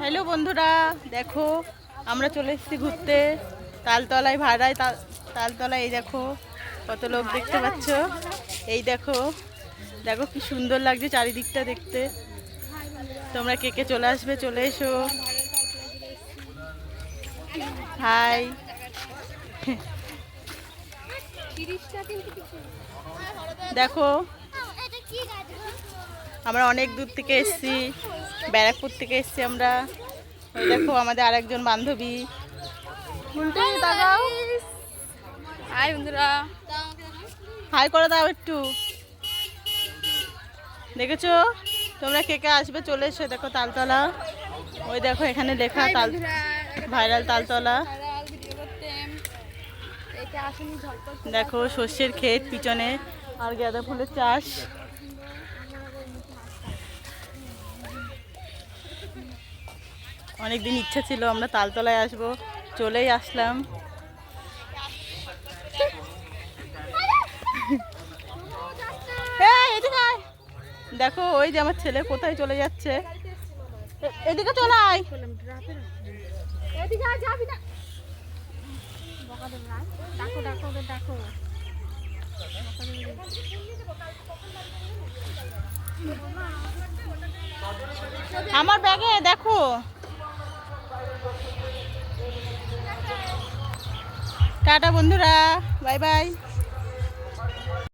Hello বন্ধুরা, দেখো আমরা চলে এসেছি ঘুরতে তালতলায় ভাড়ায়। তালতলায় এই দেখো কত লোক দেখতে পাচ্ছ। এই দেখো দেখো কি সুন্দর লাগছে চারিদিকটা দেখতে। তোমরা কে কে চলে আসবে, চলে এসো। হাই। দেখো আমরা অনেক দূর থেকে এসেছি, ব্যারাকপুর থেকে এসেছি আমরা। ওই দেখো আমাদের আরেকজন বান্ধবী। হাই বন্ধুরা, হাই করে দাও একটু। দেখেছো তোমরা কে কে আসবে, চলে এসো। দেখো তালতলা, ওই দেখো এখানে লেখা তাল ভাইরাল তালতলা। দেখো সর্ষের ক্ষেত পিছনে আর গাঁদা ফুলের চাষ। অনেকদিন ইচ্ছা ছিল আমরা তালতলায় আসবো, চলেই আসলাম। দেখো ওই যে আমার ছেলে কোথায় চলে যাচ্ছে, এদিকে চলে আয়। আমার ব্যাগে দেখো। টাটা বন্ধুরা, বাই বাই।